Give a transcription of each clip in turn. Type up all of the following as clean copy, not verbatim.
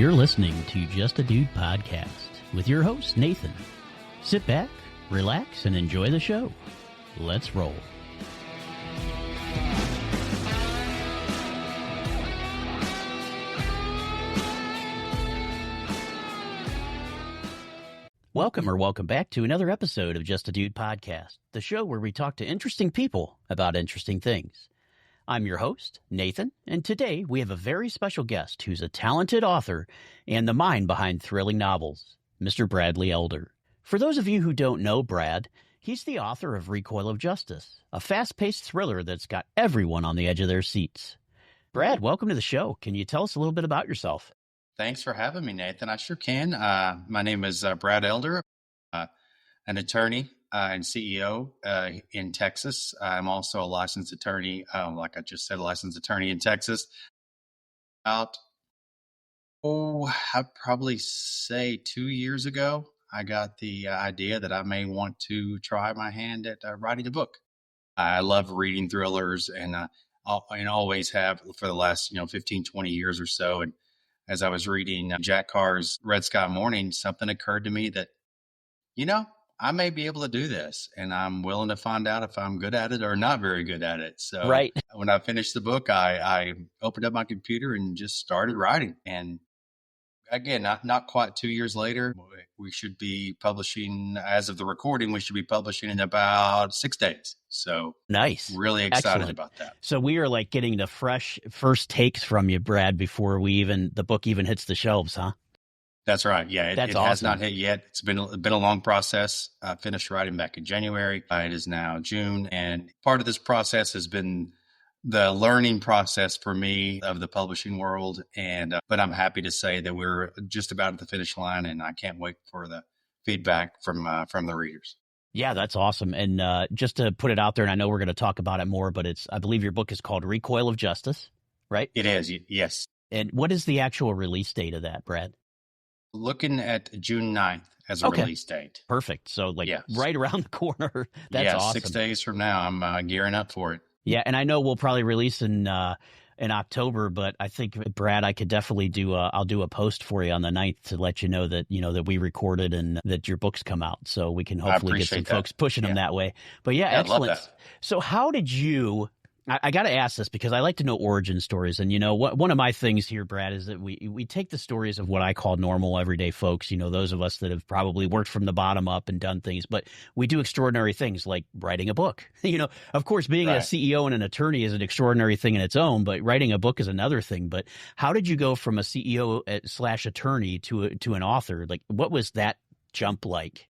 You're listening to Just a Dude podcast with your host, Nathan. Sit back, relax, and enjoy the show. Let's roll. Welcome back to another episode of Just a Dude podcast, the show where we talk to interesting people about interesting things. I'm your host, Nathan, and today we have a very special guest who's a talented author and the mind behind thrilling novels, Mr. Bradley Elder. For those of you who don't know Brad, he's the author of Recoil of Justice, a fast-paced thriller that's got everyone on the edge of their seats. Brad, welcome to the show. Can you tell us a little bit about yourself? Thanks for having me, Nathan. I sure can. My name is Brad Elder, an attorney and CEO in Texas. I'm also a licensed attorney, like I just said, a licensed attorney in Texas. I'd probably say 2 years ago, I got the idea that I may want to try my hand at writing a book. I love reading thrillers and always have for the last 15, 20 years or so. And as I was reading Jack Carr's Red Sky Morning, something occurred to me that, I may be able to do this, and I'm willing to find out if I'm good at it or not very good at it. So right. When I finished the book, I opened up my computer and just started writing. And again, not quite 2 years later, we should be publishing, as of the recording, we should be publishing in about 6 days. So nice. Really excited Excellent. About that. So we are like getting the fresh first takes from you, Brad, before the book even hits the shelves, huh? That's right. Yeah, it awesome. Has not hit yet. It's been a long process. I finished writing back in January. It is now June. And part of this process has been the learning process for me of the publishing world. And but I'm happy to say that we're just about at the finish line, and I can't wait for the feedback from the readers. Yeah, that's awesome. And just to put it out there, and I know we're going to talk about it more, but I believe your book is called Recoil of Justice, right? It is, yes. And what is the actual release date of that, Brad? Looking at June 9th as a release date. Perfect. So right around the corner. That's awesome. 6 days from now, I'm gearing up for it. Yeah, and I know we'll probably release in October, but I think, Brad, I could definitely I'll do a post for you on the 9th to let you know that we recorded and that your books come out. So we can hopefully get some folks pushing them that way. But yeah, excellent. I love that. So how did you I got to ask this because I like to know origin stories. And, one of my things here, Brad, is that we take the stories of what I call normal everyday folks, those of us that have probably worked from the bottom up and done things, but we do extraordinary things like writing a book. Of course, being a CEO and an attorney is an extraordinary thing in its own, but writing a book is another thing. But how did you go from a CEO / attorney to an author? Like, what was that jump like?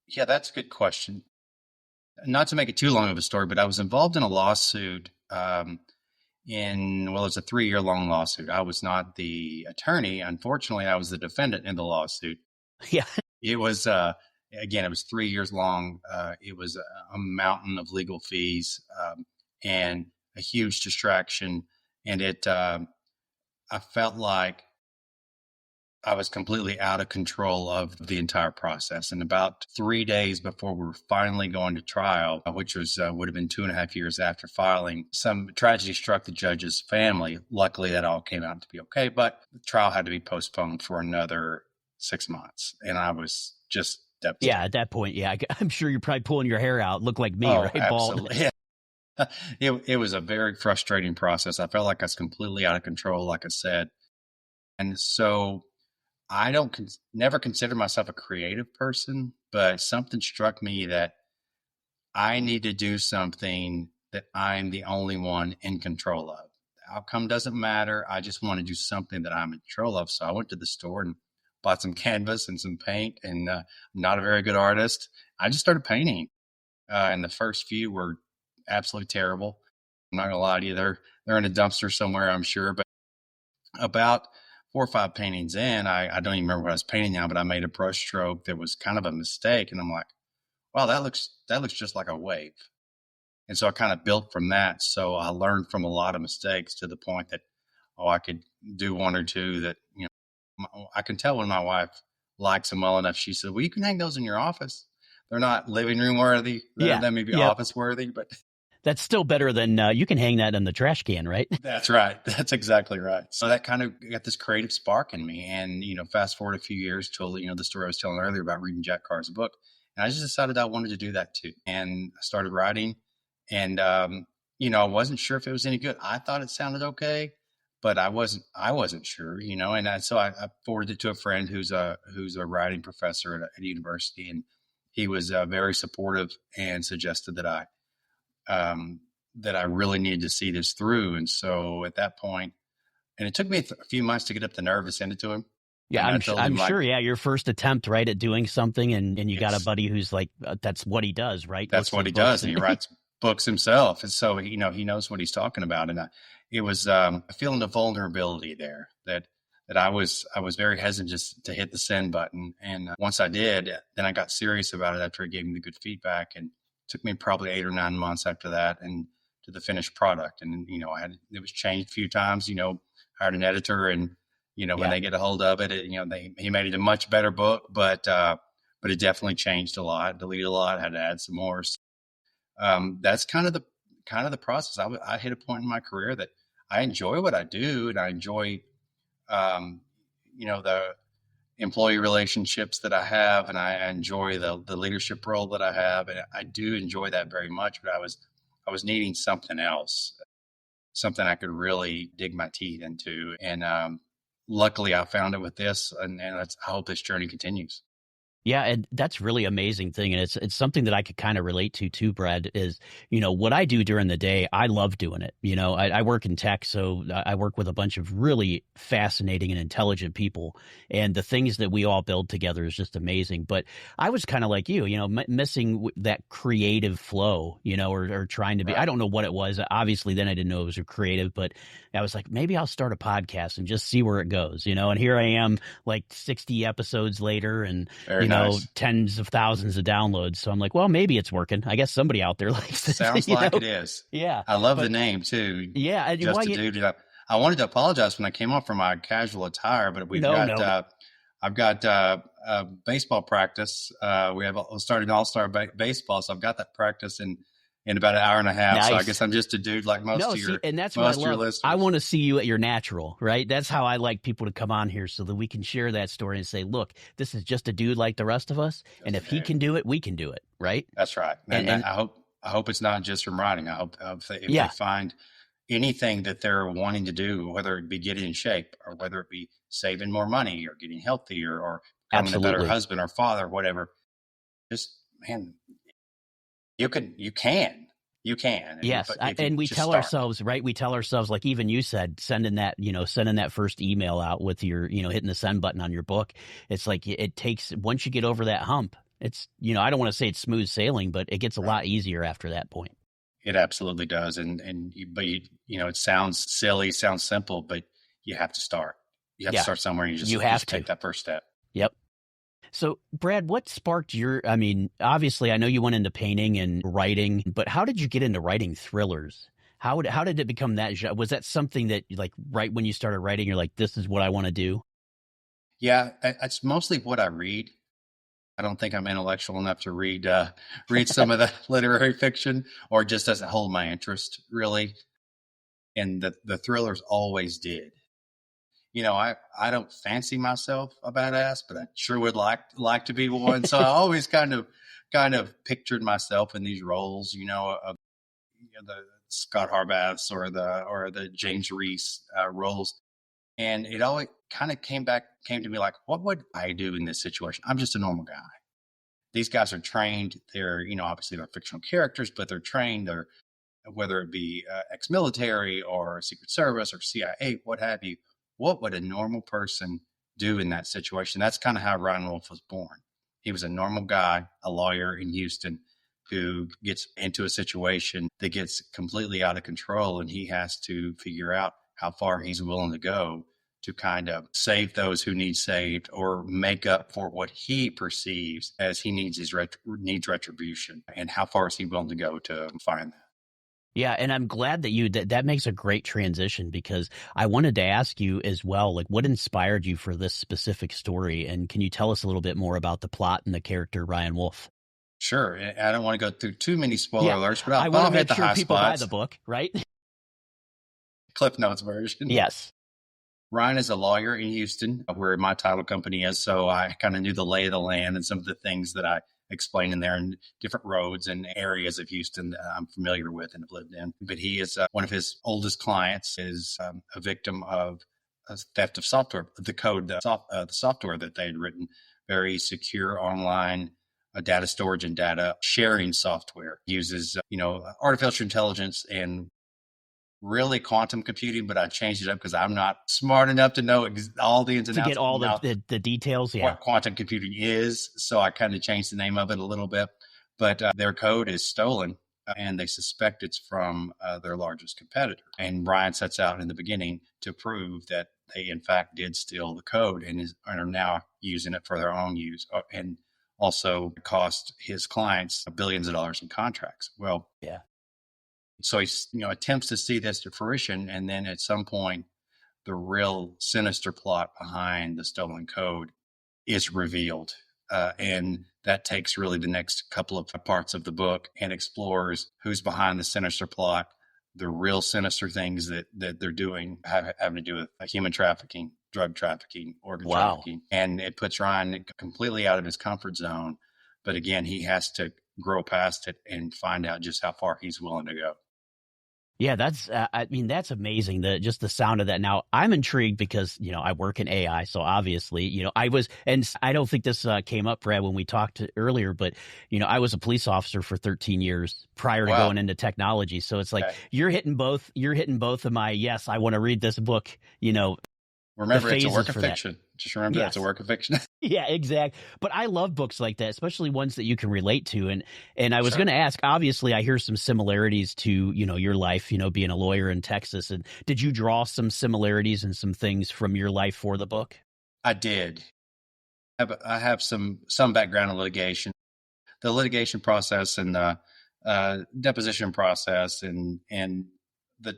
Yeah, that's a good question. Not to make it too long of a story, but I was involved in a lawsuit it was a 3-year-long lawsuit. I was not the attorney. Unfortunately, I was the defendant in the lawsuit. Yeah. It was, again, it was 3 years long. It was a mountain of legal fees and a huge distraction. And I felt like I was completely out of control of the entire process. And about 3 days before we were finally going to trial, which was would have been 2.5 years after filing, some tragedy struck the judge's family. Luckily, that all came out to be okay, but the trial had to be postponed for another 6 months. And I was just devastated. Yeah, at that point, I'm sure you're probably pulling your hair out. Look like me, right? Absolutely. Yeah. It was a very frustrating process. I felt like I was completely out of control, like I said. And so I never consider myself a creative person, but something struck me that I need to do something that I'm the only one in control of. The outcome doesn't matter. I just want to do something that I'm in control of. So I went to the store and bought some canvas and some paint, and I'm not a very good artist. I just started painting. And the first few were absolutely terrible. I'm not going to lie to you. They're in a dumpster somewhere, I'm sure. But about 4 or 5 paintings in, I don't even remember what I was painting now, but I made a brush stroke that was kind of a mistake. And I'm like, wow, that looks just like a wave. And so I kind of built from that. So I learned from a lot of mistakes to the point that, I could do one or two that, I can tell when my wife likes them well enough. She said, well, you can hang those in your office. They're not living room worthy. They may be office worthy, but That's still better than you can hang that in the trash can, right? That's right. That's exactly right. So that kind of got this creative spark in me. And, fast forward a few years to, the story I was telling earlier about reading Jack Carr's book. And I just decided I wanted to do that too. And I started writing. And, I wasn't sure if it was any good. I thought it sounded okay, but I wasn't sure, so I forwarded it to a friend who's a writing professor at a university. And he was very supportive and suggested that I really needed to see this through. And so at that point, and it took me a few months to get up the nerve to send it to him. Yeah, I'm sure. Yeah, your first attempt, right, at doing something, and you got a buddy who's like, that's what he does, right? That's what he does, and he writes books himself, and so he knows what he's talking about. And it was a feeling of vulnerability there that I was very hesitant to hit the send button. And once I did, then I got serious about it after he gave me the good feedback, and it took me probably 8 or 9 months after that, and to the finished product. And it was changed a few times. Hired an editor, and when they get a hold of it, he made it a much better book, but it definitely changed a lot, deleted a lot, had to add some more. So, that's kind of the process. I hit a point in my career that I enjoy what I do, and I enjoy, the employee relationships that I have, and I enjoy the leadership role that I have, and I do enjoy that very much. But I was needing something else, something I could really dig my teeth into. And luckily I found it with this, and I hope this journey continues. Yeah, and that's really amazing thing. And it's something that I could kind of relate to too, Brad, is, what I do during the day, I love doing it. I work in tech, so I work with a bunch of really fascinating and intelligent people. And the things that we all build together is just amazing. But I was kind of like you, missing that creative flow, or trying to be, right. I don't know what it was. Obviously, then I didn't know it was a creative, but I was like, maybe I'll start a podcast and just see where it goes, and here I am like 60 episodes later, and, nice. Tens of thousands of downloads. So I'm like, well, maybe it's working. I guess somebody out there likes it. Sounds like it is. Yeah. I love the name too. Yeah. Just a dude. I wanted to apologize when I came off for my casual attire, but I've got baseball practice. We started All-Star baseball, so I've got that practice in about an hour and a half. Nice. So I guess I'm just a dude like most of your and that's what I love. I want to see you at your natural, right? That's how I like people to come on here, so that we can share that story and say, look, this is just a dude like the rest of us. And if he can do it, we can do it, right? That's right. And I hope it's not just from writing. I hope if they find anything that they're wanting to do, whether it be getting in shape, or whether it be saving more money, or getting healthier, or becoming a better husband or father, whatever, just, man, you can. Yes. And we tell ourselves, right? We tell ourselves, like even you said, sending that first email out with your, hitting the send button on your book. It's like, it takes, once you get over that hump, it's, I don't want to say it's smooth sailing, but it gets a lot easier after that point. It absolutely does. But it sounds silly, sounds simple, but you have to start. You have to start somewhere. And you have to take that first step. Yep. So, Brad, what sparked obviously, I know you went into painting and writing, but how did you get into writing thrillers? How did it become that? Was that something that, like, right when you started writing, you're like, this is what I want to do? Yeah, it's mostly what I read. I don't think I'm intellectual enough to read some of the literary fiction, or just doesn't hold my interest, really. And the thrillers always did. I don't fancy myself a badass, but I sure would like to be one. So I always kind of pictured myself in these roles, of the Scott Harbaths or the James Reese roles. And it always kind of came to me like, what would I do in this situation? I'm just a normal guy. These guys are trained. They're, obviously they're fictional characters, but they're trained. They're, whether it be ex-military or Secret Service or CIA, what have you. What would a normal person do in that situation? That's kind of how Ryan Wolf was born. He was a normal guy, a lawyer in Houston, who gets into a situation that gets completely out of control, and he has to figure out how far he's willing to go to kind of save those who need saved, or make up for what he perceives as he needs needs retribution, and how far is he willing to go to find that. Yeah, and I'm glad that that makes a great transition, because I wanted to ask you as well, like, what inspired you for this specific story? And can you tell us a little bit more about the plot and the character Ryan Wolf? Sure. I don't want to go through too many spoiler Yeah, alerts, but I I'll want to hit make the sure high people buy the spots. book, right? Cliff Notes version. Yes. Ryan is a lawyer in Houston, where my title company is. So I kind of knew the lay of the land and some of the things that I explained in there, and different roads and areas of Houston that I'm familiar with and have lived in. But he is one of his oldest clients is a victim of a theft of software, the code, the software that they had written, very secure online data storage and data sharing software, uses artificial intelligence and really quantum computing, but I changed it up because I'm not smart enough to know all the ins and To outs get all now the details, yeah. what quantum computing is. So I kind of changed the name of it a little bit. But their code is stolen, and they suspect it's from their largest competitor. And Brian sets out in the beginning to prove that they, in fact, did steal the code and are now using it for their own use, and also cost his clients billions of dollars in contracts. Well, Yeah. so he attempts to see this to fruition, and then at some point, the real sinister plot behind the stolen code is revealed, and that takes really the next couple of parts of the book and explores who's behind the sinister plot, the real sinister things that they're doing having to do with human trafficking, drug trafficking, organ trafficking, and it puts Ryan completely out of his comfort zone. But again, he has to grow past it and find out just how far he's willing to go. Yeah, that's that's amazing. Just the sound of that. Now, I'm intrigued because, I work in AI, so obviously, I was, and I don't think this came up, Brad, when we talked earlier, but I was a police officer for 13 years prior to going into technology. So it's like you're hitting both of my, yes, I want to read this book, Remember, it's a work of fiction. Just remember that's a work of fiction. Yeah, exactly. But I love books like that, especially ones that you can relate to. And I was going to ask, obviously, I hear some similarities to, your life, being a lawyer in Texas. And did you draw some similarities and some things from your life for the book? I did. I have some background in litigation. The litigation process and the deposition process and the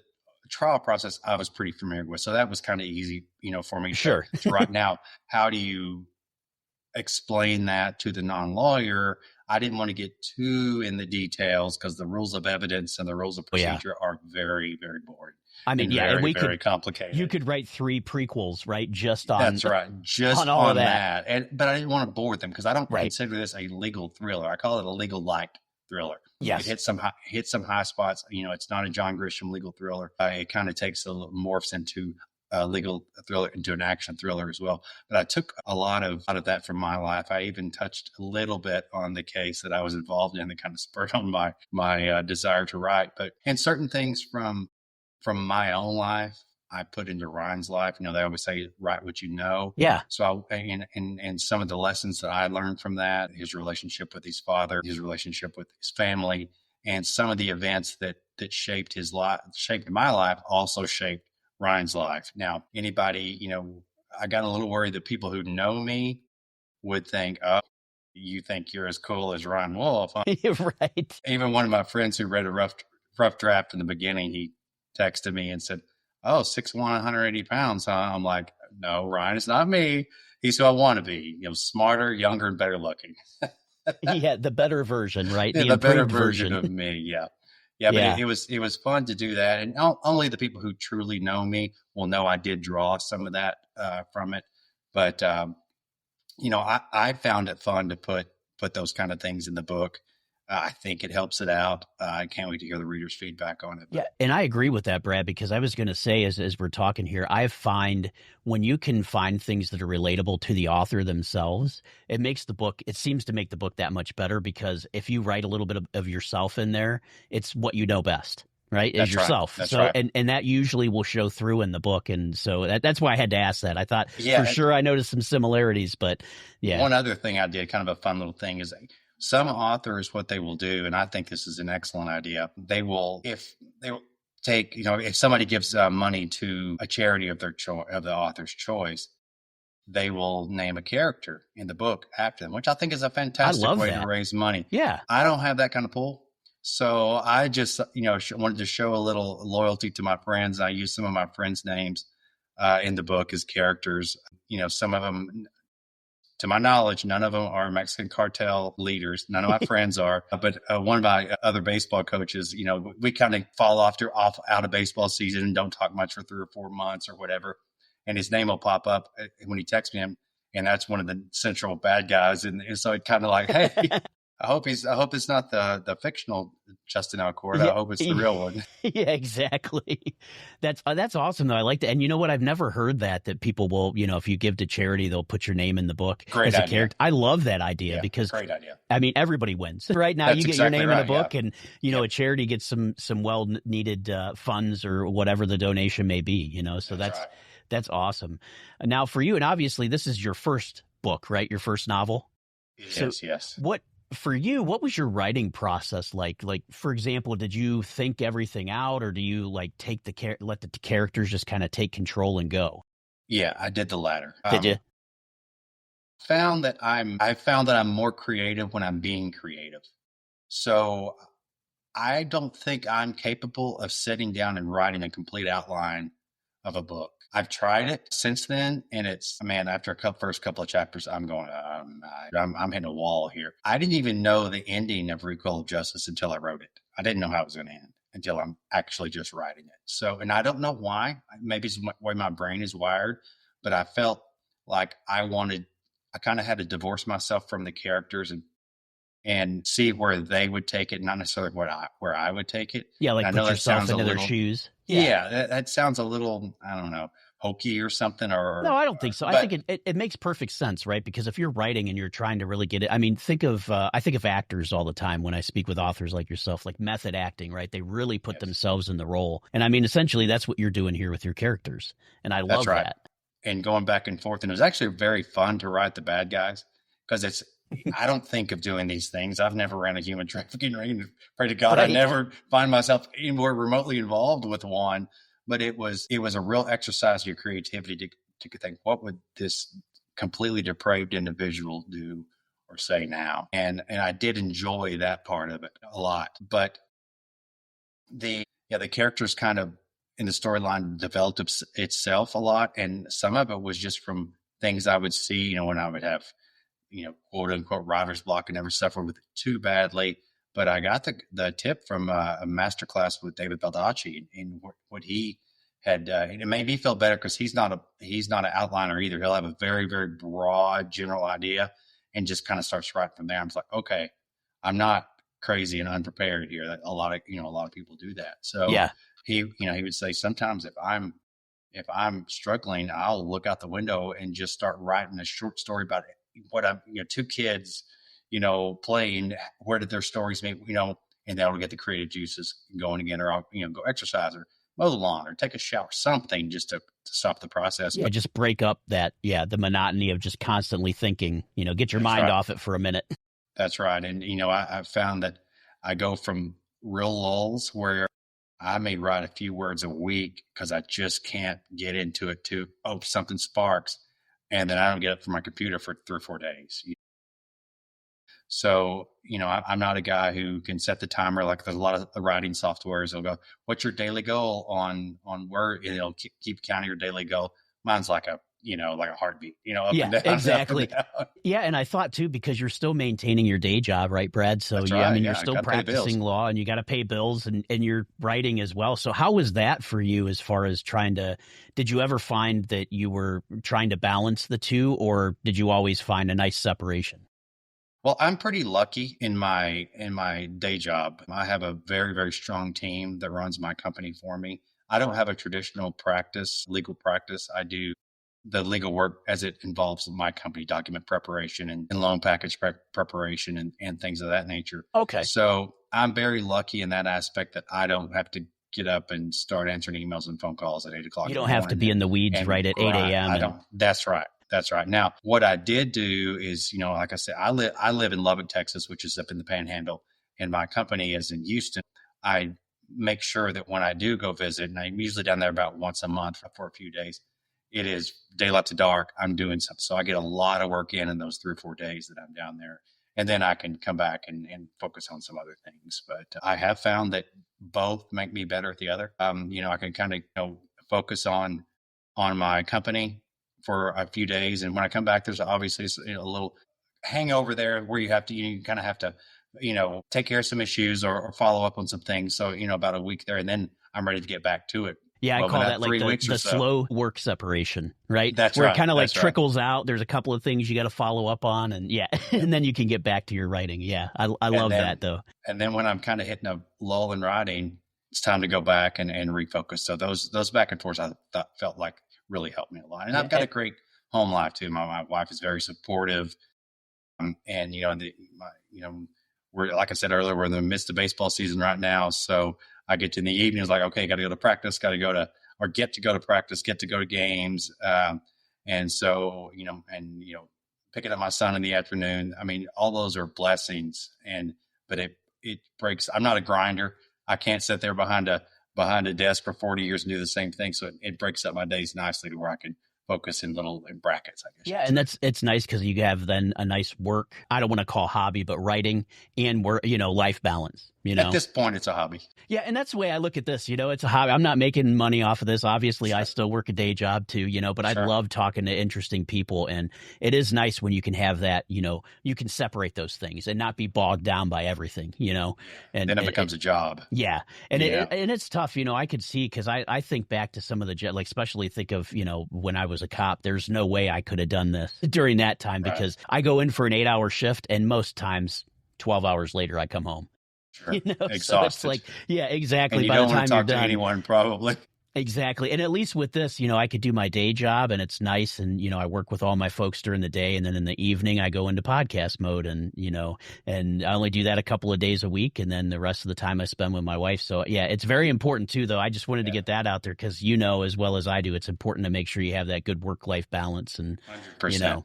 trial process I was pretty familiar with. So that was kind of easy, for me to write. Now, how do you explain that to the non-lawyer? I didn't want to get too in the details because the rules of evidence and the rules of procedure are very, very boring. I mean, very complicated. You could write 3 prequels, right? Just on that's right, just on that. But I didn't want to bore them because I don't consider this a legal thriller. I call it a legal light thriller. Yes, it hit some high spots. It's not a John Grisham legal thriller. It kind of takes morphs into a legal thriller into an action thriller as well. But I took a lot of that from my life. I even touched a little bit on the case that I was involved in that kind of spurred on my desire to write. And certain things from my own life, I put into Ryan's life. They always say, write what you know. Yeah. So and some of the lessons that I learned from that, his relationship with his father, his relationship with his family, and some of the events that shaped his life, shaped my life, also shaped Ryan's life. Now, anybody, I got a little worried that people who know me would think, oh, you think you're as cool as Ryan Wolf. Right. Even one of my friends who read a rough draft in the beginning, he texted me and said, oh, 6'1", 180 pounds. Huh? I'm like, no, Ryan, it's not me. He's who I want to be, smarter, younger, and better looking. Yeah, the better version, right? The better version of me. Yeah. Yeah, but it was fun to do that. And only the people who truly know me will know I did draw some of that from it. But, I found it fun to put those kind of things in the book. I think it helps it out. I can't wait to hear the reader's feedback on it. Yeah, and I agree with that, Brad, because I was going to say, as we're talking here, I find when you can find things that are relatable to the author themselves, it seems to make the book that much better, because if you write a little bit of yourself in there, it's what you know best, right? Is yourself. That's so, right. And that usually will show through in the book. And so that's why I had to ask that. I thought for sure I noticed some similarities, but yeah. One other thing I did, kind of a fun little thing, is some authors, what they will do, and I think this is an excellent idea, if somebody gives money to a charity of of the author's choice, they will name a character in the book after them, which I think is a fantastic way to raise money. Yeah. I don't have that kind of pull. So I just, wanted to show a little loyalty to my friends. I use some of my friends' names in the book as characters. Some of them To my knowledge, none of them are Mexican cartel leaders. None of my friends are, but one of my other baseball coaches, we kind of fall off out of baseball season and don't talk much for 3 or 4 months or whatever. And his name will pop up when he texts me, and that's one of the central bad guys. And so it kind of like, hey, I hope it's not the fictional Justin Alcord. I hope it's the real one. Yeah, exactly. That's awesome though. I like that. And you know what? I've never heard that people will, if you give to charity, they'll put your name in the book Great as a idea. character. I love that idea because great idea. I mean, everybody wins, right? Now That's you get exactly your name right, in a book and, a charity gets some well needed funds or whatever the donation may be, so that's awesome. Now for you, and obviously this is your first book, right? Your first novel. Yes. For you, what was your writing process like? Like, for example, did you think everything out, or do you like let the characters just kind of take control and go? Yeah, I did the latter. Did you? I found that I'm more creative when I'm being creative. So I don't think I'm capable of sitting down and writing a complete outline of a book. I've tried it since then, and after first couple of chapters, I'm going, I'm hitting a wall here. I didn't even know the ending of Recoil of Justice until I wrote it. I didn't know how it was going to end until I'm actually just writing it. So, and I don't know why. Maybe it's the way my brain is wired, but I felt like I kind of had to divorce myself from the characters and see where they would take it, not necessarily where I would take it. Yeah, like put yourself into their shoes. Yeah, that sounds a little, I don't know, hokey or something. No, I don't think so. I think it makes perfect sense, right? Because if you're writing and you're trying to really get it, I mean, I think of actors all the time when I speak with authors like yourself, like method acting, right? They really put themselves in the role. And I mean, essentially, that's what you're doing here with your characters. And I love that. And going back and forth. And it was actually very fun to write the bad guys because I don't think of doing these things. I've never ran a human trafficking ring. Pray to God, right. I never find myself anywhere remotely involved with one. But it was a real exercise of your creativity to think, what would this completely depraved individual do or say now? And I did enjoy that part of it a lot. But the characters kind of in the storyline developed itself a lot, and some of it was just from things I would see. When I would have quote unquote writer's block and never suffered with it too badly. But I got the tip from a masterclass with David Baldacci and what he had. And it made me feel better because he's not an outliner either. He'll have a very, very broad general idea and just kind of starts writing from there. I'm just like, okay, I'm not crazy and unprepared here. A lot of people do that. So yeah, he would say sometimes if I'm struggling, I'll look out the window and just start writing a short story about it. What I'm, two kids, playing, where did their stories meet, and that'll get the creative juices going again, or I'll, go exercise or mow the lawn or take a shower, something just to stop the process. Yeah, just break up the monotony of just constantly thinking, get your mind off it for a minute. That's right. And, I found that I go from real lulls where I may write a few words a week because I just can't get into it something sparks. And then I don't get up from my computer for 3 or 4 days. So, I'm not a guy who can set the timer. Like there's a lot of the writing softwares. They'll go, what's your daily goal on Word? And it'll keep counting your daily goal. Mine's like a heartbeat, up and down. Exactly. Up and down. Yeah. And I thought too, because you're still maintaining your day job, right, Brad? So you're still practicing law and you got to pay bills and you're writing as well. So how was that for you as far as did you ever find that you were trying to balance the two, or did you always find a nice separation? Well, I'm pretty lucky in my day job. I have a very, very strong team that runs my company for me. I don't have a traditional legal practice. I do the legal work as it involves my company, document preparation and loan package preparation and things of that nature. Okay. So I'm very lucky in that aspect that I don't have to get up and start answering emails and phone calls at 8 o'clock. You don't have to be in the weeds right at 8 a.m. I don't. That's right. That's right. Now, what I did do is, like I said, I live in Lubbock, Texas, which is up in the Panhandle, and my company is in Houston. I make sure that when I do go visit, and I'm usually down there about once a month for a few days, it is daylight to dark. I'm doing something. So I get a lot of work in those 3 or 4 days that I'm down there. And then I can come back and focus on some other things. But I have found that both make me better at the other. I can kind of focus on my company for a few days. And when I come back, there's obviously a little hangover there where you kind of have to, take care of some issues or follow up on some things. So, about a week there, and then I'm ready to get back to it. Yeah, I call that like 3 weeks the slow work separation, right? That's where right. It kind of like That's trickles out. There's a couple of things you got to follow up on, and and then you can get back to your writing. Yeah, I love that though. And then when I'm kind of hitting a lull in writing, it's time to go back and refocus. So those back and forths felt like really helped me a lot. And I've got a great home life too. My wife is very supportive, and we're, like I said earlier, we're in the midst of baseball season right now. So I get to in the evenings, like, okay, got to go to practice, get to go to practice, get to go to games. And so, picking up my son in the afternoon, I mean, all those are blessings. But it breaks. I'm not a grinder. I can't sit there behind a desk for 40 years and do the same thing. So it breaks up my days nicely to where I can focus in brackets, I guess. Yeah, and it's nice because you have then a nice work, I don't want to call hobby, but writing and work, life balance. At this point, it's a hobby. Yeah, and that's the way I look at this. It's a hobby. I'm not making money off of this. Obviously, I still work a day job too, but I love talking to interesting people. And it is nice when you can have that, you can separate those things and not be bogged down by everything, And then it becomes a job. Yeah. And it's tough, I could see, because I think back to some of the, like, especially think of, when I was a cop, there's no way I could have done this during that time because I go in for an 8-hour shift and most times 12 hours later I come home. Sure. Exhausted. So it's like, yeah, exactly. And you by don't the time want to talk you're done, to anyone, probably. Exactly. And at least with this, I could do my day job and it's nice. And, I work with all my folks during the day. And then in the evening, I go into podcast mode and, and I only do that a couple of days a week. And then the rest of the time I spend with my wife. So, yeah, it's very important too, though. I just wanted to get that out there because, as well as I do, it's important to make sure you have that good work-life balance and, 100%.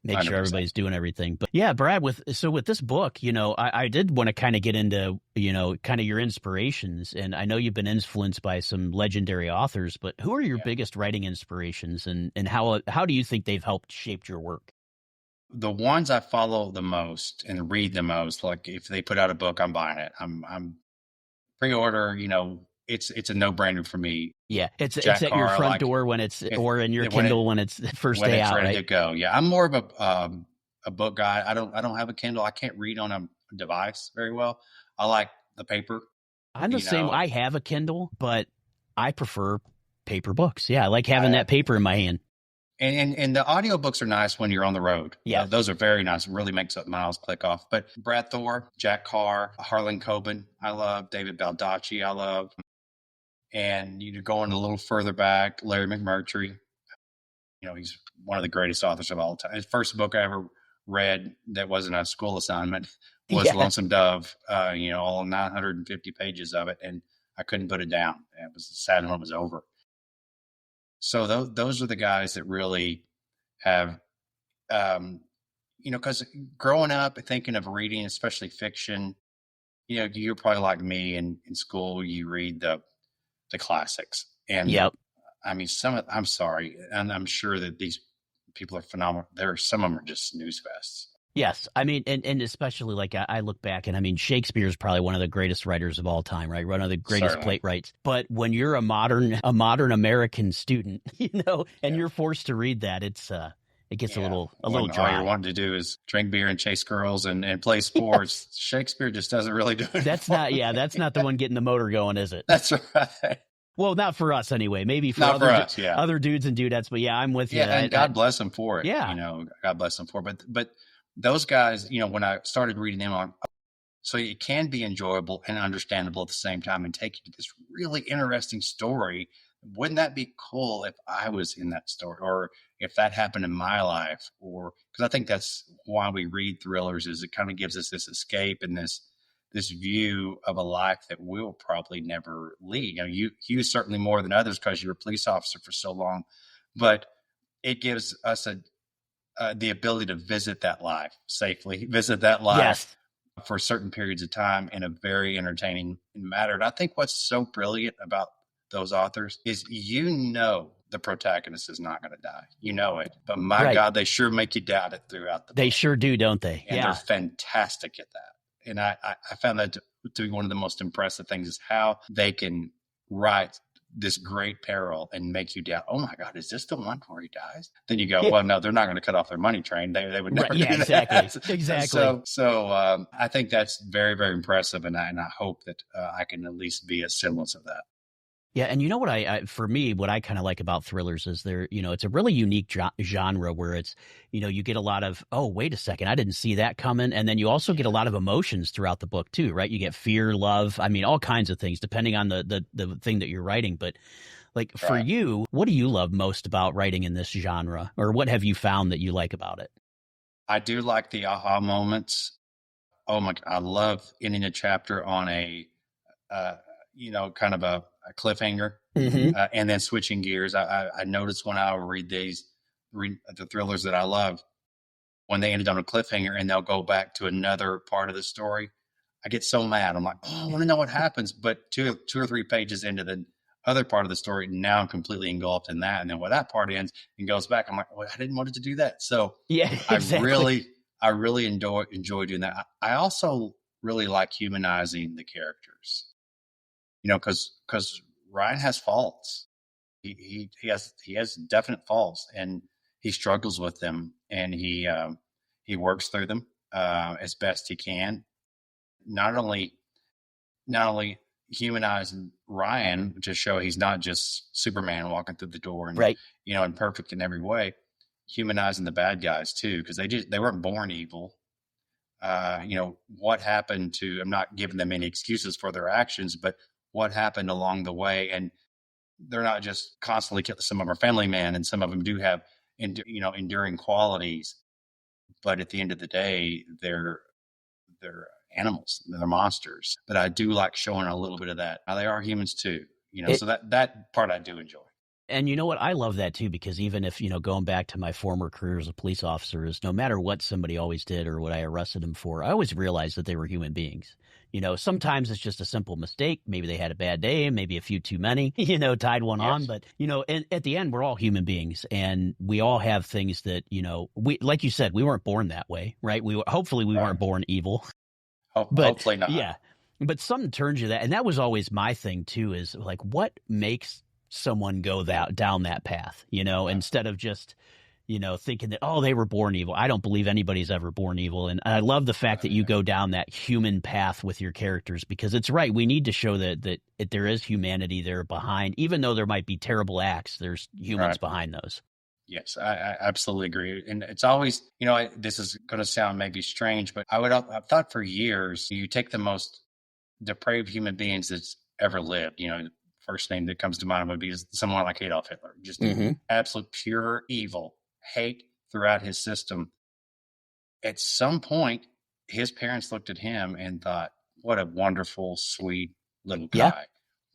make 100%. Sure everybody's doing everything. But yeah, Brad, with this book, I did want to kind of get into, kind of your inspirations. And I know you've been influenced by some legendary authors, but who are your biggest writing inspirations and how do you think they've helped shape your work? The ones I follow the most and read the most, like if they put out a book, I'm buying it. I'm pre-order, it's a no-brainer for me. Yeah, it's at your front door when or in your Kindle when it's first day out, ready right? to go. Yeah, I'm more of a book guy. I don't have a Kindle. I can't read on a device very well. I like the paper. I'm the same. I have a Kindle, but I prefer paper books. Yeah, I like having that paper in my hand. And the audiobooks are nice when you're on the road. Yeah. Those are very nice. It really makes up miles click off. But Brad Thor, Jack Carr, Harlan Coben, I love. David Baldacci, I love. And going a little further back, Larry McMurtry, he's one of the greatest authors of all time. His first book I ever read that wasn't a school assignment was Lonesome Dove, all 950 pages of it. And I couldn't put it down. It was sad when it was over. So those are the guys that really have, because growing up thinking of reading, especially fiction, you're probably like me in school, you read the classics. And I mean, I'm sorry. And I'm sure that these people are phenomenal. Some of them are just snooze fests. Yes. I mean, and especially like I look back and I mean, Shakespeare is probably one of the greatest writers of all time, right? One of the greatest playwrights. But when you're a modern American student, and you're forced to read that, it gets a little dry. All you're wanting to do is drink beer and chase girls and play sports. Shakespeare just doesn't really do it. That's not the one getting the motor going, is it? That's right. Well, not for us anyway. Maybe for other dudes and dudettes. But yeah, I'm with you. Yeah, and God bless them for it. Yeah, God bless them for it. But those guys, when I started reading them on, so it can be enjoyable and understandable at the same time and take you to this really interesting story. Wouldn't that be cool if I was in that story or if that happened in my life? Or because I think that's why we read thrillers is it kind of gives us this escape and this view of a life that we'll probably never lead. You certainly more than others because you're a police officer for so long, but it gives us the ability to visit that life safely, for certain periods of time in a very entertaining manner. And I think what's so brilliant about those authors is the protagonist is not going to die. It. But my God, they sure make you doubt it throughout the book. They sure do, don't they? And they're fantastic at that. And I found that to be one of the most impressive things is how they can write this great peril and make you doubt, oh my God, is this the one where he dies? Then you go, Yeah. well, no, they're not going to cut off their money train. They would never Right. Yeah, do exactly. that. Exactly. So I think that's very, very impressive. And I hope that I can at least be a semblance of that. Yeah, and you know what for me, what I kind of like about thrillers is it's a really unique genre where it's, you get a lot of, oh, wait a second, I didn't see that coming. And then you also get a lot of emotions throughout the book too, right? You get fear, love, I mean, all kinds of things depending on the thing that you're writing. But like for Right. you, what do you love most about writing in this genre? Or what have you found that you like about it? I do like the aha moments. Oh my, I love ending a chapter on a, kind of a cliffhanger, Mm-hmm. and then switching gears. I notice when I read the thrillers that I love, when they ended on a cliffhanger and they'll go back to another part of the story, I get so mad. I'm like, oh, I want to know what happens. But two or three pages into the other part of the story, now I'm completely engulfed in that. And then when that part ends and goes back, I'm like, well, I didn't want it to do that. So Yeah, exactly. I really enjoy doing that. I also really like humanizing the characters, because Ryan has faults. He has definite faults, and he struggles with them, and he works through them as best he can. Not only humanizing Ryan to show he's not just Superman walking through the door and Right. and perfect in every way, humanizing the bad guys too, because they weren't born evil. What happened to, I'm not giving them any excuses for their actions, but what happened along the way. And they're not just constantly killing. Some of them are family men, and some of them do have, enduring qualities. But at the end of the day, they're animals, they're monsters. But I do like showing a little bit of that. Now, they are humans too, so that part I do enjoy. And you know what? I love that too, because even if, going back to my former career as a police officer, is no matter what somebody always did or what I arrested them for, I always realized that they were human beings. Sometimes it's just a simple mistake. Maybe they had a bad day, maybe a few too many, tied one on. Yes. But, and at the end, we're all human beings, and we all have things that, we, like you said, we weren't born that way, right? Hopefully we weren't born evil. But Hopefully not. yeah, but something turns you that, and that was always my thing too, is like, what makes someone go down that path, instead of just, thinking that, oh, they were born evil. I don't believe anybody's ever born evil. And I love the fact that you go down that human path with your characters, because it's right. We need to show that there is humanity there behind, even though there might be terrible acts, there's humans behind those. Yes, I absolutely agree. And it's always, this is going to sound maybe strange, but I've thought for years, you take the most depraved human beings that's ever lived, first name that comes to mind would be someone like Adolf Hitler, just absolute pure evil, hate throughout his system. At some point, his parents looked at him and thought, what a wonderful, sweet little guy. Yeah.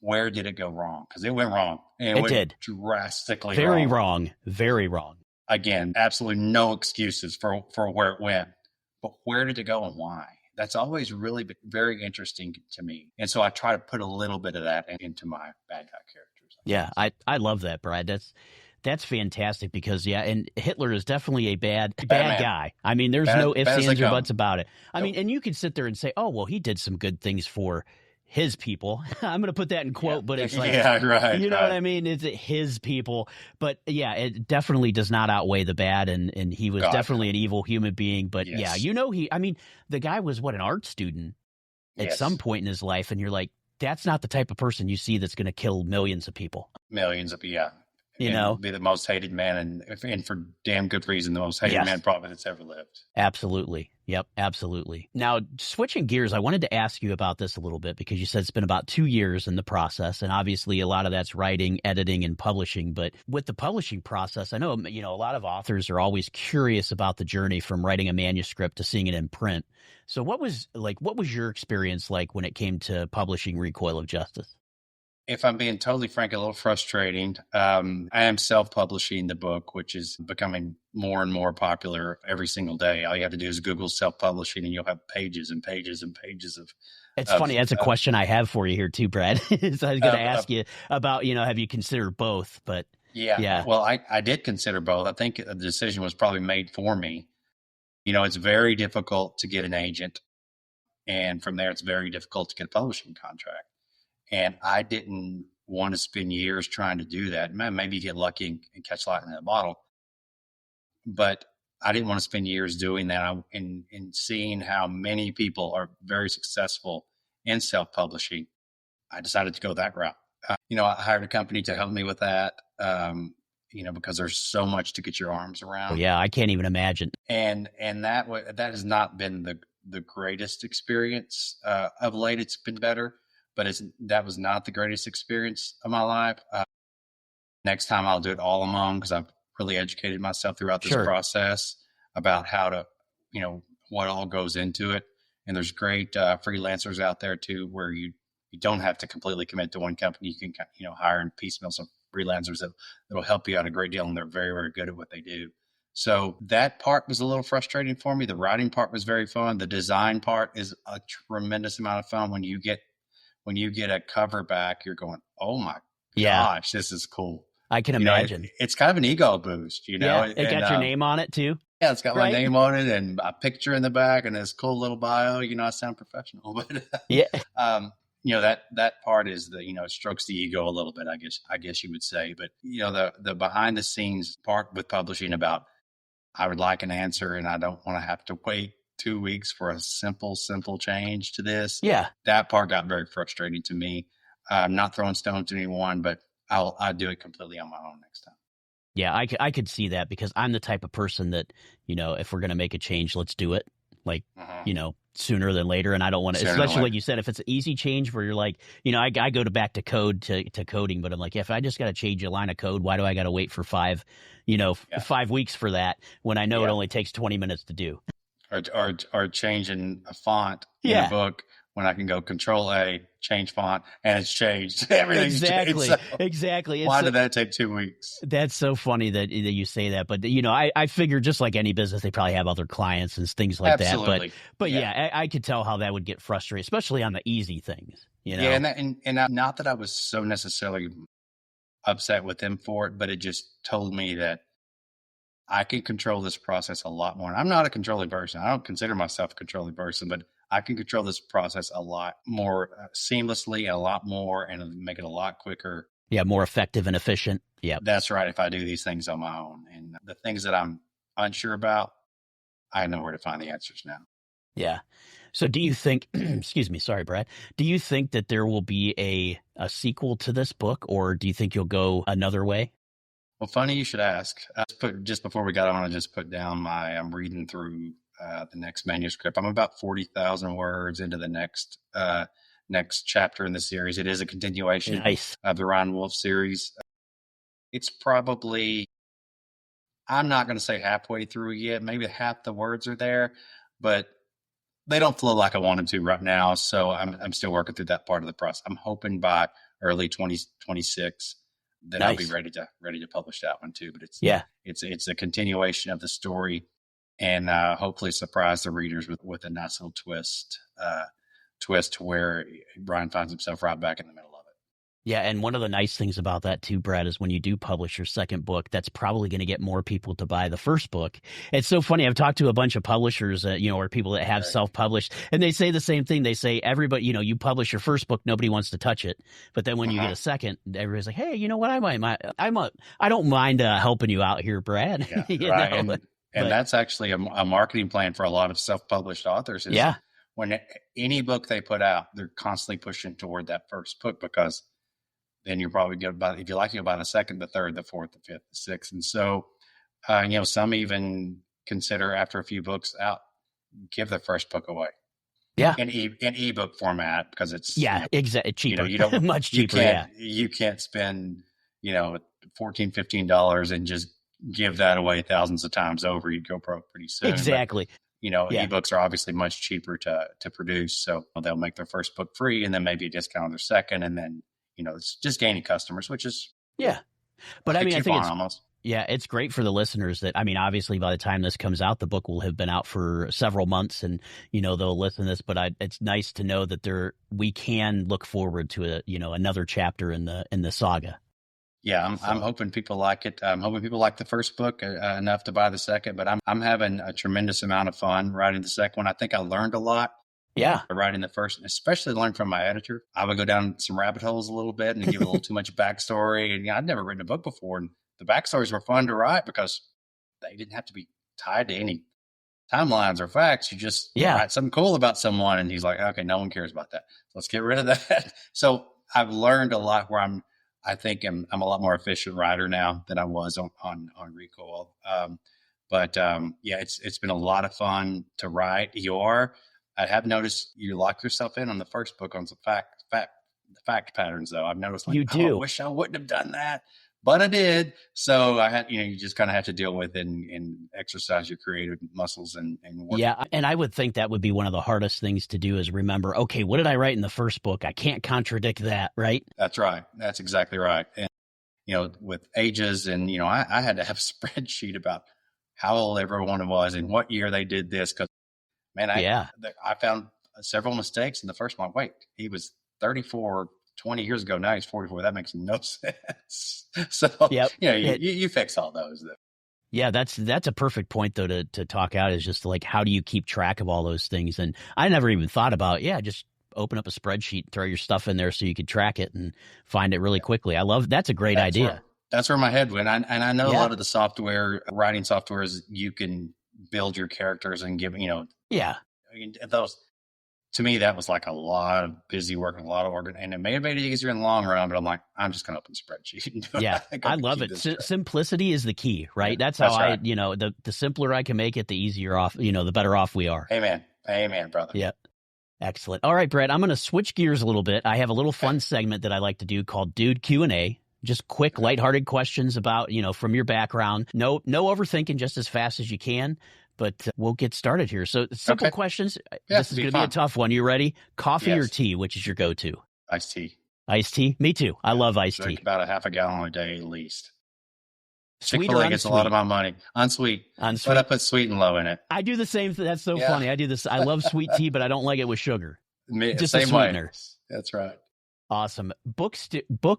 Where did it go wrong? Because it went wrong. And it did. Drastically Very wrong. Very wrong. Again, absolutely no excuses for where it went. But where did it go and why? That's always really very interesting to me. And so I try to put a little bit of that into my bad guy characters. Yeah, I love that, Brad. That's fantastic, because and Hitler is definitely a bad guy. I mean, there's no ifs, ands, or buts about it. I mean, and you could sit there and say, oh, well, he did some good things for his people. I'm going to put that in quote, but it's like, right. You know what I mean? It's his people. But yeah, it definitely does not outweigh the bad. And he was definitely an evil human being. But yes. The guy was an art student at some point in his life. And you're like, that's not the type of person you see that's going to kill millions of people. Millions of, be the most hated man, and for damn good reason, the most hated man probably that's ever lived. Absolutely. Yep, absolutely. Now, switching gears, I wanted to ask you about this a little bit, because you said it's been about 2 years in the process, and obviously a lot of that's writing, editing, and publishing. But with the publishing process, I know, a lot of authors are always curious about the journey from writing a manuscript to seeing it in print. So what was your experience like when it came to publishing Recoil of Justice? If I'm being totally frank, a little frustrating. I am self-publishing the book, which is becoming more and more popular every single day. All you have to do is Google self-publishing, and you'll have pages and pages and pages of. It's funny. That's a question I have for you here too, Brad. So I was going to ask you about, have you considered both? But yeah. Well, I did consider both. I think the decision was probably made for me. It's very difficult to get an agent, and from there, it's very difficult to get a publishing contract. And I didn't want to spend years trying to do that. Maybe get lucky and catch lightning in a bottle. But I didn't want to spend years doing that. And seeing how many people are very successful in self-publishing, I decided to go that route. I hired a company to help me with that, because there's so much to get your arms around. Oh, yeah, I can't even imagine. And that has not been the greatest experience. Of late, it's been better, but that was not the greatest experience of my life. Next time I'll do it all alone, because I've really educated myself throughout this process about how to, what all goes into it. And there's great freelancers out there too, where you don't have to completely commit to one company. You can, hire and piecemeal some freelancers that'll help you out a great deal. And they're very, very good at what they do. So that part was a little frustrating for me. The writing part was very fun. The design part is a tremendous amount of fun. When you get a cover back, you're going, oh my gosh, this is cool. I can imagine. It's kind of an ego boost, Yeah, it got your name on it too. Yeah, it's got my name on it and a picture in the back and this cool little bio. I sound professional, but yeah. That part is it strokes the ego a little bit, I guess you would say. But the behind the scenes part with publishing about, I would like an answer and I don't want to have to wait 2 weeks for a simple change to this. Yeah. That part got very frustrating to me. I'm not throwing stones to anyone, but I'll do it completely on my own next time. Yeah, I could see that, because I'm the type of person that, if we're going to make a change, let's do it. Like, sooner than later. And I don't want to, especially like you said, if it's an easy change where you're like, I go back to code to coding, but I'm like, if I just got to change a line of code, why do I got to wait for 5 weeks for that when I know it only takes 20 minutes to do? Or changing a font in a book when I can go Control A, change font, and it's changed. Everything's changed. So Exactly. Why did that take 2 weeks? That's so funny that you say that. But, I figure just like any business, they probably have other clients and things like Absolutely. that. But I could tell how that would get frustrating, especially on the easy things. Yeah, and not that I was so necessarily upset with them for it, but it just told me that I can control this process a lot more. And I'm not a controlling person. I don't consider myself a controlling person, but I can control this process a lot more seamlessly, a lot more, and make it a lot quicker. Yeah, more effective and efficient. Yeah, that's right. If I do these things on my own, and the things that I'm unsure about, I know where to find the answers now. Yeah. So do you think, excuse me, sorry, Brad, do you think that there will be a sequel to this book, or do you think you'll go another way? Well, funny you should ask. Just before we got on, I just put down I'm reading through the next manuscript. I'm about 40,000 words into the next chapter in the series. It is a continuation of the Ryan Wolf series. It's probably, I'm not going to say halfway through yet. Maybe half the words are there, but they don't flow like I want them to right now. So I'm still working through that part of the process. I'm hoping by early 2026 that I'll be ready to publish that one too. But it's a continuation of the story, and hopefully surprise the readers with a nice little twist to where Brian finds himself right back in the middle of it. Yeah, and one of the nice things about that too, Brad, is when you do publish your second book, that's probably going to get more people to buy the first book. It's so funny. I've talked to a bunch of publishers, or people that have self-published, and they say the same thing. They say, everybody, you publish your first book, nobody wants to touch it. But then when you get a second, everybody's like, hey, you know what? I don't mind helping you out here, Brad. Yeah, right. And that's actually a marketing plan for a lot of self-published authors. When any book they put out, they're constantly pushing toward that first book, because then you're probably good about, if you like, you'll buy the second, the third, the fourth, the fifth, the sixth. And so, some even consider, after a few books out, give the first book away. Yeah. In ebook format, because it's exactly cheaper. You don't much cheaper. You can't spend $14, $15 and just give that away thousands of times over. You'd go broke pretty soon. Exactly. But, ebooks are obviously much cheaper to produce, so they'll make their first book free, and then maybe a discount on their second, and then it's just gaining customers, which is But I think it's almost. Yeah, it's great for the listeners that, obviously by the time this comes out, the book will have been out for several months, and, they'll listen to this, but it's nice to know that we can look forward to another chapter in the saga. Yeah, I'm hoping people like it. I'm hoping people like the first book enough to buy the second, but I'm having a tremendous amount of fun writing the second one. I think I learned a lot Yeah. Writing the first, especially learn from my editor. I would go down some rabbit holes a little bit and give a little too much backstory. And I'd never written a book before. And the backstories were fun to write because they didn't have to be tied to any timelines or facts. You just write something cool about someone. And he's like, okay, no one cares about that. Let's get rid of that. So I've learned a lot where I'm a lot more efficient writer now than I was on Recoil. It's been a lot of fun to write. I have noticed you lock yourself in on the first book on some fact patterns, though. I've noticed, you do. I wish I wouldn't have done that, but I did. So I had, you just kind of have to deal with and exercise your creative muscles and work. Yeah, and I would think that would be one of the hardest things to do is remember, okay, what did I write in the first book? I can't contradict that, right? That's right. That's exactly right. And, with ages and, I had to have a spreadsheet about how old everyone was and what year they did this. Cause man, I found several mistakes in the first one. Wait, he was 34 20 years ago. Now he's 44. That makes no sense. So, you fix all those, though. Yeah, that's a perfect point, though, to talk out is just like, how do you keep track of all those things? And I never even thought about, just open up a spreadsheet, throw your stuff in there so you could track it and find it really quickly. That's a great idea. That's where my head went. I know a lot of the software, writing softwares, you can build your characters and give, those, to me, that was like a lot of busy work and a lot of organ, and it may have made it easier in the long run, but I'm like, I'm just going to open the spreadsheet and do it. I love it. Simplicity is the key, right? That's how right. The simpler I can make it, the easier off, the better off we are. Amen, brother. Yeah. Excellent. All right, Brett, I'm going to switch gears a little bit. I have a little fun segment that I like to do called Dude Q&A. Just quick, lighthearted questions about, from your background. No overthinking, just as fast as you can. But we'll get started here. So simple questions. This is going to be a tough one. You ready? Coffee or tea? Which is your go-to? Iced tea. Iced tea? Me too. I love iced tea. About a half a gallon a day at least. Sweet or unsweet? Gets a lot of my money. Unsweet. But I put sweet and low in it. I do the same thing. That's so funny. I do this. I love sweet tea, but I don't like it with sugar. Just same a sweetener. Way. That's right. Awesome. Book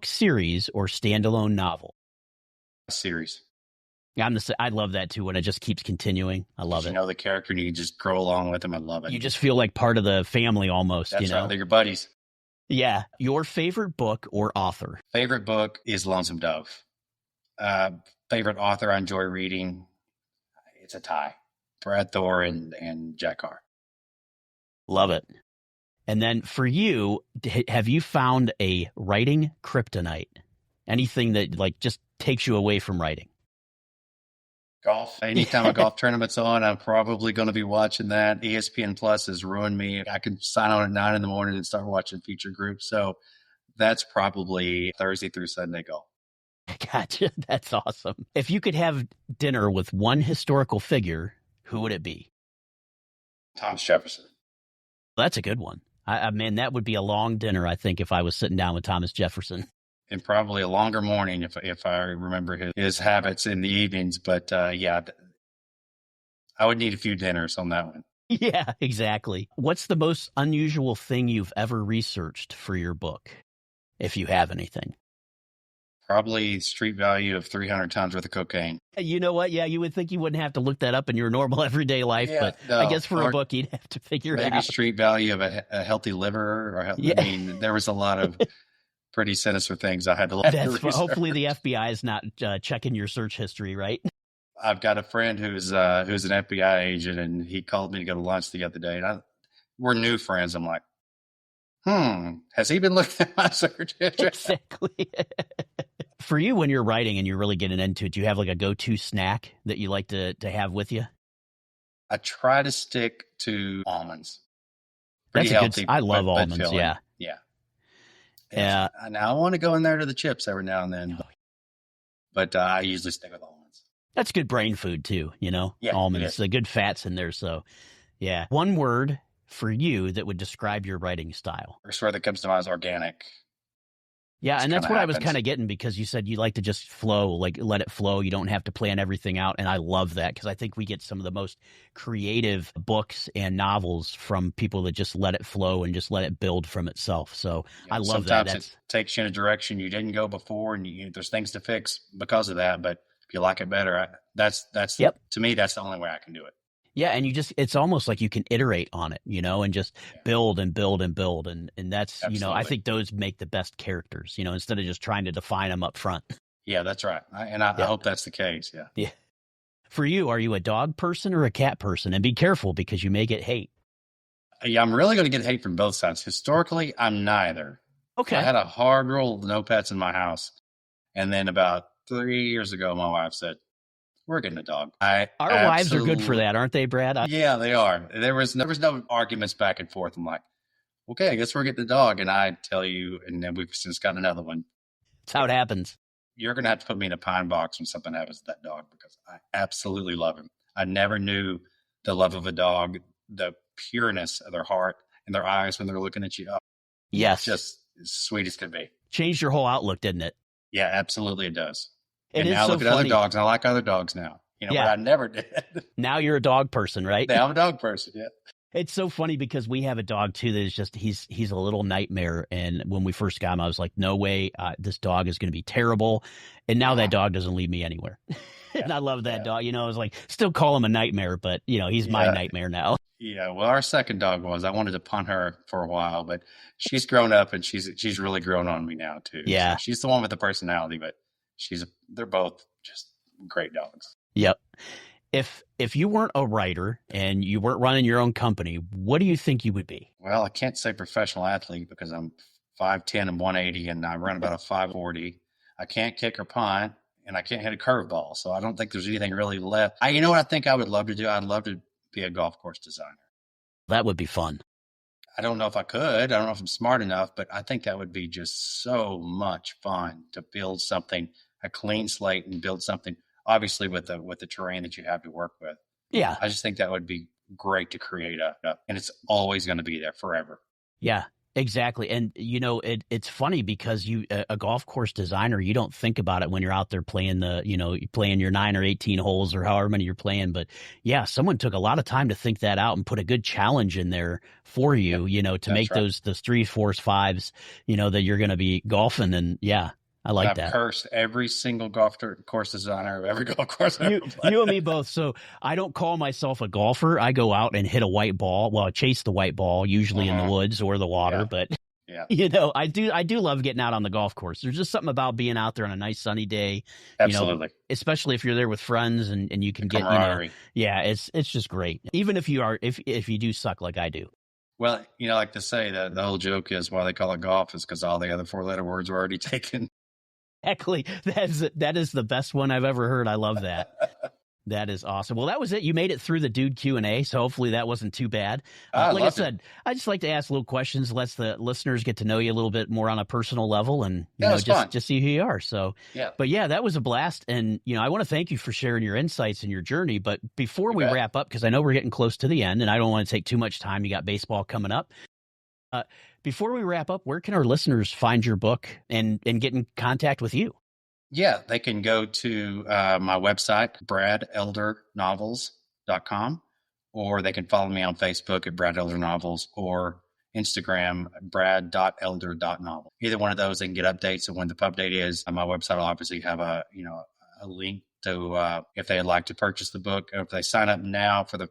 series or standalone novel? Series. I love that too when it just keeps continuing. I love it. You know the character and you can just grow along with them. I love it. You just feel like part of the family almost. That's right. They're your buddies. Yeah. Your favorite book or author? Favorite book is Lonesome Dove. Favorite author I enjoy reading, it's a tie. Brad Thor and Jack Carr. Love it. And then for you, have you found a writing kryptonite? Anything that just takes you away from writing? Golf. Anytime a golf tournament's on, I'm probably going to be watching that. ESPN Plus has ruined me. I can sign on at 9 a.m. and start watching feature groups. So that's probably Thursday through Sunday golf. Gotcha. That's awesome. If you could have dinner with one historical figure, who would it be? Thomas Jefferson. That's a good one. Man, that would be a long dinner, I think, if I was sitting down with Thomas Jefferson. And probably a longer morning if I remember his habits in the evenings. But I would need a few dinners on that one. Yeah, exactly. What's the most unusual thing you've ever researched for your book, if you have anything? Probably street value of 300 times worth of cocaine. You know what? Yeah, you would think you wouldn't have to look that up in your normal everyday life, but I guess for a book, you'd have to figure it out. Maybe street value of a healthy liver. I mean, there was a lot of pretty sinister things I had to look at. Hopefully the FBI is not checking your search history, right? I've got a friend who's an FBI agent, and he called me to go to lunch the other day, and we're new friends. I'm like, has he been looking at my search history? Exactly. For you, when you're writing and you're really getting into it, do you have like a go-to snack that you like to have with you? I try to stick to almonds. Pretty healthy. I love almonds. Yeah. Yeah. Now I want to go in there to the chips every now and then, but I usually stick with almonds. That's good brain food too, Yeah, almonds, the good fats in there. So, yeah. One word for you that would describe your writing style. First word that comes to mind is organic. Yeah, and that's what I was kind of getting, because you said you like to just flow, like let it flow. You don't have to plan everything out. And I love that, because I think we get some of the most creative books and novels from people that just let it flow and just let it build from itself. So I love that. Sometimes it takes you in a direction you didn't go before, and there's things to fix because of that. But if you like it better, to me, that's the only way I can do it. Yeah, and it's almost like you can iterate on it, and just Yeah, build and build and build. And that's, I absolutely. think those make the best characters, instead of just trying to define them up front. Yeah, that's right. I Yeah. hope that's the case. Yeah. Yeah. For you, are you a dog person or a cat person? And be careful because you may get hate. Yeah, I'm really going to get hate from both sides. Historically, I'm neither. I Okay. had a hard rule of no pets in my house. And then about 3 years ago, my wife said, we're getting a dog. I Our wives are good for absolutely, that, aren't they, Brad? yeah, they are. There was no arguments back and forth. I'm like, okay, I guess we're getting a dog. And I tell you, and then we've since got another one. That's how it happens. You're going to have to put me in a pine box when something happens to that dog because I absolutely love him. I never knew the love of a dog, the pureness of their heart and their eyes when they're looking at you. Oh, Yes. just as sweet as can be. Changed your whole outlook, didn't it? Yeah, absolutely it does. It And is now so look at other funny. dogs. And I like other dogs now. Yeah. But I never did. Now you're a dog person, right? Now I'm a dog person. Yeah. It's so funny because we have a dog too that is just he's a little nightmare. And when we first got him, I was like, no way, this dog is going to be terrible. And now that dog doesn't leave me anywhere. And I love that dog. I was like, still call him a nightmare, but he's my nightmare now. Yeah. Well, our second dog I wanted to punt her for a while, but she's grown up and she's really grown on me now too. Yeah. So she's the one with the personality, but they're both just great dogs. Yep. If you weren't a writer and you weren't running your own company, what do you think you would be? Well, I can't say professional athlete because I'm 5'10" and 180 and I run about a 540. I can't kick or punt and I can't hit a curveball. So I don't think there's anything really left. You know what I think I would love to do? I'd love to be a golf course designer. That would be fun. I don't know if I could. I don't know if I'm smart enough, but I think that would be just so much fun to build something, a clean slate and build something, obviously with the terrain that you have to work with. Yeah. I just think that would be great to create and it's always going to be there forever. Yeah, exactly. And it's funny because a golf course designer, you don't think about it when you're out there playing playing your 9 or 18 holes or however many you're playing. But yeah, someone took a lot of time to think that out and put a good challenge in there for you, to make those 3s, 4s, 5s, that you're going to be golfing. And yeah, I like that. I've cursed every single golf course designer of every golf course I've ever played. You and me both. So I don't call myself a golfer. I go out and hit a white ball. Well, I chase the white ball, usually in the woods or the water. But I do love getting out on the golf course. There's just something about being out there on a nice sunny day. Absolutely. Especially if you're there with friends and you can get, it's just great. Even if you do suck like I do. Well, like to say that the whole joke is why they call it golf is because all the other 4-letter words were already taken. Exactly. That is the best one I've ever heard. I love that. That is awesome. Well, that was it. You made it through the Dude Q&A, so hopefully that wasn't too bad. Like I said, I just like to ask little questions, lets the listeners get to know you a little bit more on a personal level and just see who you are. So, but yeah, that was a blast. And, I want to thank you for sharing your insights and your journey. But before we wrap up, because I know we're getting close to the end and I don't want to take too much time. You got baseball coming up. Before we wrap up, where can our listeners find your book and get in contact with you? Yeah, they can go to my website, bradeldernovels.com, or they can follow me on Facebook at Brad Elder Novels or Instagram, brad.elder.novel. Either one of those, they can get updates of when the pub date is. My website will obviously have a link to if they'd like to purchase the book, or if they sign up now for the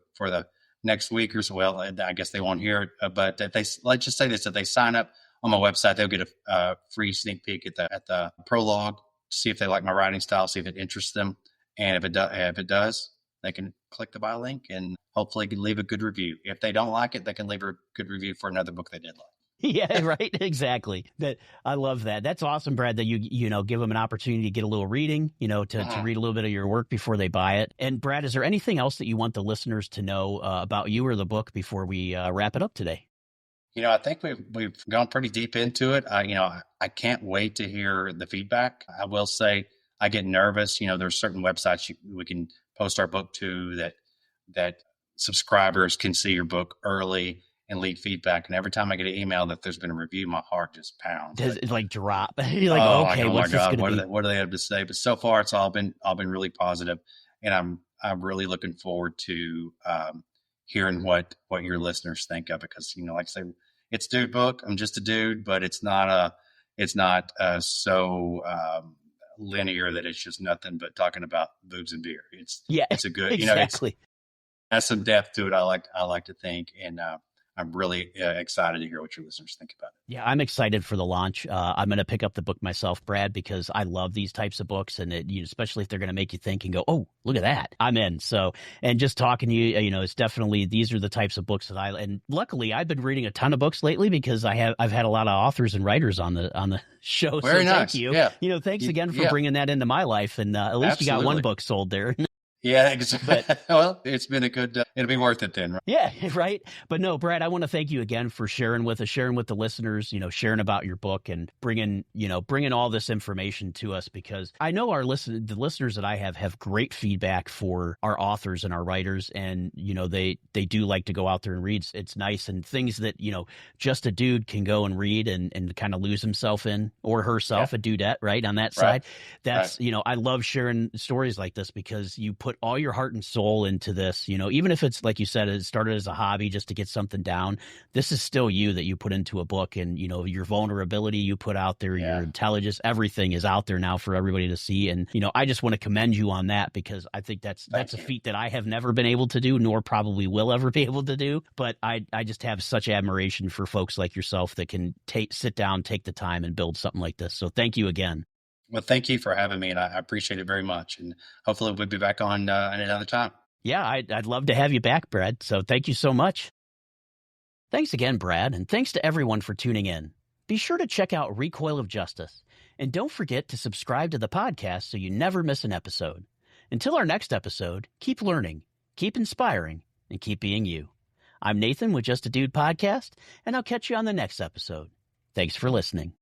next week or so. Well, I guess they won't hear it, but if let's just say this: if they sign up on my website, they'll get a free sneak peek at the prologue to see if they like my writing style, see if it interests them, and if it does, they can click the buy link and hopefully leave a good review. If they don't like it, they can leave a good review for another book they did like. Yeah, right. Exactly. I love that. That's awesome, Brad, that you give them an opportunity to get a little reading, to read a little bit of your work before they buy it. And Brad, is there anything else that you want the listeners to know about you or the book before we wrap it up today? I think we've gone pretty deep into it. I can't wait to hear the feedback. I will say I get nervous. There's certain websites we can post our book to that subscribers can see your book early and leave feedback. And every time I get an email that there's been a review, my heart just pounds. Does it like drop? You're like, okay, what's this going to be? What do they have to say? But so far, it's all been really positive, and I'm really looking forward to hearing what your listeners think of it. Because like I say, it's dude book. I'm just a dude, but it's not so linear that it's just nothing but talking about boobs and beer. It's a good exactly. has some depth to it. I like to think, and I'm really excited to hear what your listeners think about it. Yeah, I'm excited for the launch. I'm going to pick up the book myself, Brad, because I love these types of books, and especially if they're going to make you think and go, "Oh, look at that!" I'm in. So, and just talking to you, it's definitely these are the types of books that and luckily I've been reading a ton of books lately because I've had a lot of authors and writers on the show. Very so nice. Thank you. Yeah. Thanks again for bringing that into my life, and at least Absolutely. you got one book sold there. Yeah, exactly. Well, it's been a good, it'll be worth it then. Right? Yeah, right. But no, Brad, I want to thank you again for sharing with the listeners, sharing about your book and bringing all this information to us, because I know the listeners that I have great feedback for our authors and our writers. And, they do like to go out there and read. It's nice, and things that, just a dude can go and read and kind of lose himself in, or herself, a dudette, right? On that side. That's, I love sharing stories like this because you put all your heart and soul into this, even if it's like you said, it started as a hobby just to get something down. This is still you that you put into a book, and your vulnerability you put out there, your intelligence, everything is out there now for everybody to see. And I just want to commend you on that, because I think that's a feat that I have never been able to do, nor probably will ever be able to do. But I just have such admiration for folks like yourself that can sit down, take the time, and build something like this. So thank you again. Well, thank you for having me, and I appreciate it very much. And hopefully we'll be back on another time. Yeah, I'd love to have you back, Brad. So thank you so much. Thanks again, Brad, and thanks to everyone for tuning in. Be sure to check out Recoil of Justice, and don't forget to subscribe to the podcast so you never miss an episode. Until our next episode, keep learning, keep inspiring, and keep being you. I'm Nathan with Just a Dude Podcast, and I'll catch you on the next episode. Thanks for listening.